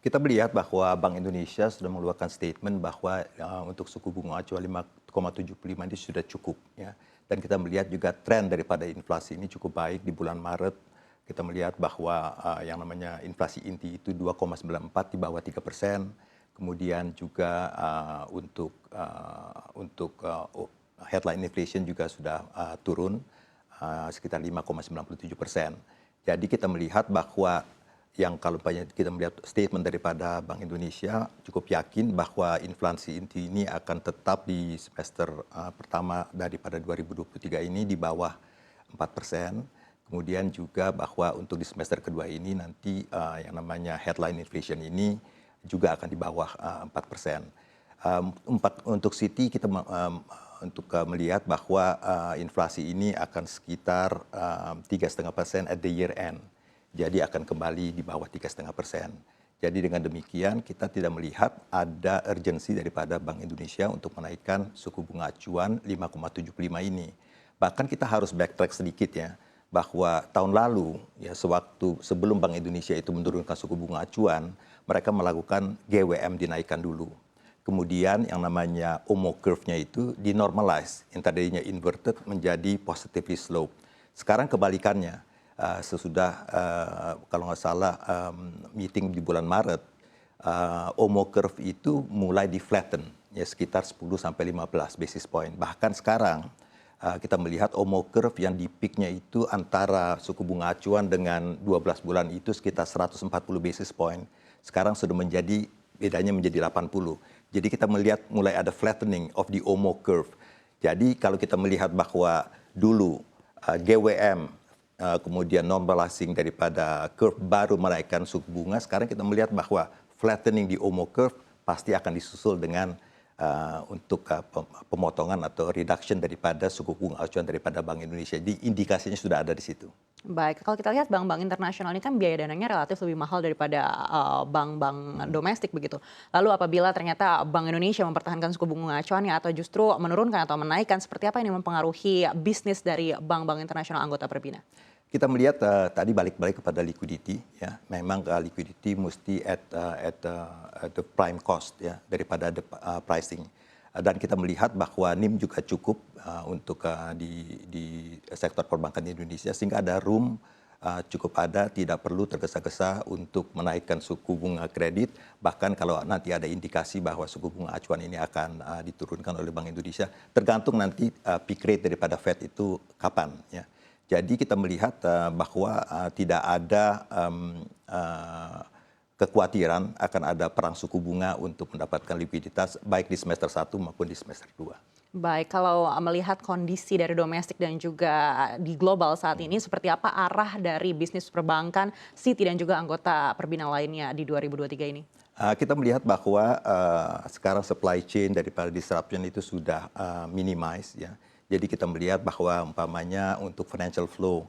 Kita melihat bahwa Bank Indonesia sudah mengeluarkan statement bahwa untuk suku bunga acuan 5,75 ini sudah cukup ya. Dan kita melihat juga tren daripada inflasi ini cukup baik di bulan Maret. Kita melihat bahwa yang namanya inflasi inti itu 2,94 di bawah 3%. Kemudian juga untuk headline inflation juga sudah turun sekitar 5,97%. Jadi kita melihat bahwa yang kalau kita melihat statement daripada Bank Indonesia cukup yakin bahwa inflasi inti ini akan tetap di semester pertama daripada 2023 ini di bawah 4%. Kemudian juga bahwa untuk di semester kedua ini nanti yang namanya headline inflation ini juga akan di bawah 4%. Untuk Citi kita untuk melihat bahwa inflasi ini akan sekitar 3,5% at the year end. Jadi akan kembali di bawah 3,5%. Jadi dengan demikian kita tidak melihat ada urgensi daripada Bank Indonesia untuk menaikkan suku bunga acuan 5,75 ini. Bahkan kita harus backtrack sedikit ya, bahwa tahun lalu ya sewaktu sebelum Bank Indonesia itu menurunkan suku bunga acuan, mereka melakukan GWM dinaikkan dulu. Kemudian yang namanya OMO curve-nya itu dinormalize, yang tadinya inverted menjadi positively slope. Sekarang kebalikannya. Sesudah kalau nggak salah meeting di bulan Maret, OMO curve itu mulai di flatten ya sekitar 10 sampai 15 basis point. Bahkan sekarang kita melihat OMO curve yang di peaknya itu antara suku bunga acuan dengan 12 bulan itu sekitar 140 basis point. Sekarang sudah bedanya menjadi 80. Jadi kita melihat mulai ada flattening of the OMO curve. Jadi kalau kita melihat bahwa dulu GWM kemudian normalizing daripada curve baru menaikkan suku bunga, sekarang kita melihat bahwa flattening di OMO curve pasti akan disusul dengan untuk pemotongan atau reduction daripada suku bunga acuan daripada Bank Indonesia. Jadi indikasinya sudah ada di situ. Baik, kalau kita lihat bank-bank internasional ini kan biaya dananya relatif lebih mahal daripada bank-bank domestik begitu. Lalu apabila ternyata Bank Indonesia mempertahankan suku bunga acuannya atau justru menurunkan atau menaikkan, seperti apa ini mempengaruhi bisnis dari bank-bank internasional anggota Perbina? Kita melihat tadi balik-balik kepada liquidity ya. Memang liquidity mesti at the prime cost ya daripada the pricing. Dan kita melihat bahwa NIM juga cukup untuk di sektor perbankan di Indonesia sehingga ada room cukup ada, tidak perlu tergesa-gesa untuk menaikkan suku bunga kredit. Bahkan kalau nanti ada indikasi bahwa suku bunga acuan ini akan diturunkan oleh Bank Indonesia, tergantung nanti peak rate daripada Fed itu kapan ya. Jadi kita melihat bahwa tidak ada kekhawatiran akan ada perang suku bunga untuk mendapatkan likuiditas baik di semester 1 maupun di semester 2. Baik, kalau melihat kondisi dari domestik dan juga di global saat ini, seperti apa arah dari bisnis perbankan, Citi dan juga anggota Perbina lainnya di 2023 ini? Kita melihat bahwa sekarang supply chain daripada disruption itu sudah minimize ya. Jadi kita melihat bahwa umpamanya untuk financial flow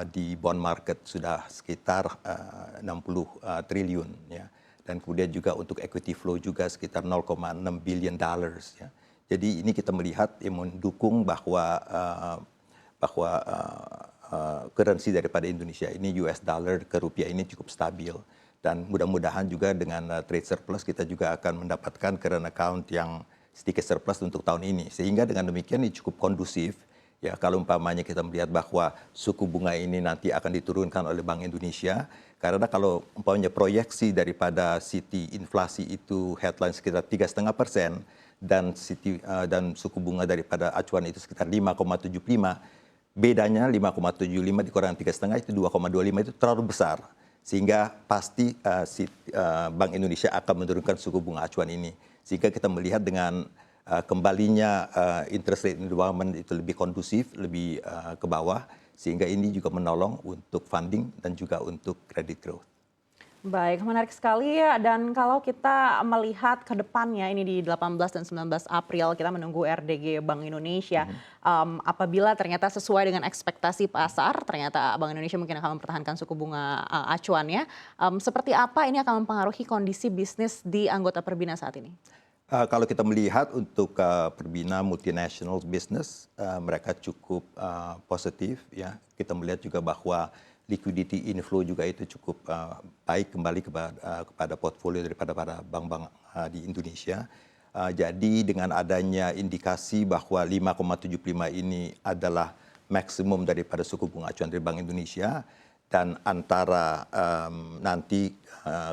di bond market sudah sekitar 60 triliun ya. Dan kemudian juga untuk equity flow juga sekitar 0,6 billion dollars ya. Jadi ini kita melihat yang mendukung bahwa currency daripada Indonesia ini US dollar ke rupiah ini cukup stabil. Dan mudah-mudahan juga dengan trade surplus kita juga akan mendapatkan current account yang sedikit surplus untuk tahun ini. Sehingga dengan demikian ini cukup kondusif. Ya, kalau umpamanya kita melihat bahwa suku bunga ini nanti akan diturunkan oleh Bank Indonesia, karena kalau umpamanya proyeksi daripada Citi inflasi itu headline sekitar 3,5% dan suku bunga daripada acuan itu sekitar 5,75, bedanya 5,75 dikurang 3,5 itu 2,25 itu terlalu besar. Sehingga pasti Bank Indonesia akan menurunkan suku bunga acuan ini. Sehingga kita melihat dengan kembalinya interest rate environment itu lebih kondusif, lebih ke bawah, sehingga ini juga menolong untuk funding dan juga untuk credit growth. Baik, menarik sekali ya. Dan kalau kita melihat ke depannya ini di 18 dan 19 April kita menunggu RDG Bank Indonesia. Apabila ternyata sesuai dengan ekspektasi pasar, ternyata Bank Indonesia mungkin akan mempertahankan suku bunga acuannya. Seperti apa ini akan mempengaruhi kondisi bisnis di anggota Perbina saat ini? Kalau kita melihat untuk Perbina multinational business, mereka cukup positif ya. Kita melihat juga bahwa liquidity inflow juga itu cukup baik kembali kepada portfolio daripada para bank-bank di Indonesia. Jadi dengan adanya indikasi bahwa 5,75 ini adalah maksimum daripada suku bunga acuan dari Bank Indonesia, dan antara nanti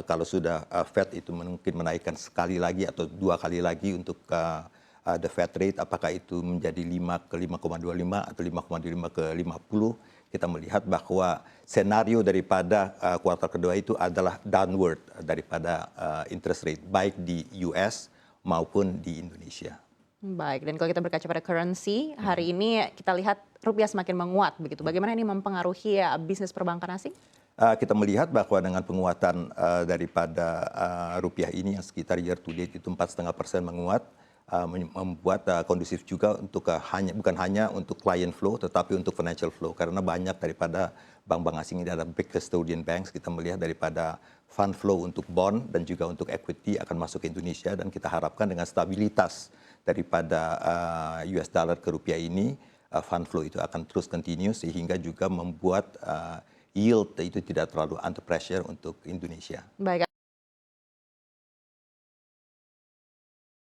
kalau sudah Fed itu mungkin menaikkan sekali lagi atau 2 kali lagi untuk the Fed rate, apakah itu menjadi 5 ke 5,25 atau 5,25 ke 50, kita melihat bahwa senario daripada kuartal kedua itu adalah downward daripada interest rate, baik di US maupun di Indonesia. Baik, dan kalau kita berkaca pada currency, hari ini kita lihat rupiah semakin menguat begitu. Bagaimana ini mempengaruhi bisnis perbankan asing? Kita melihat bahwa dengan penguatan daripada rupiah ini yang sekitar year to date itu 4,5% menguat, membuat kondusif juga untuk bukan hanya untuk client flow tetapi untuk financial flow, karena banyak daripada bank-bank asing ini adalah big custodian banks. Kita melihat daripada fund flow untuk bond dan juga untuk equity akan masuk ke Indonesia, dan kita harapkan dengan stabilitas daripada US dollar ke rupiah ini, fund flow itu akan terus continue sehingga juga membuat yield itu tidak terlalu under pressure untuk Indonesia. Baik.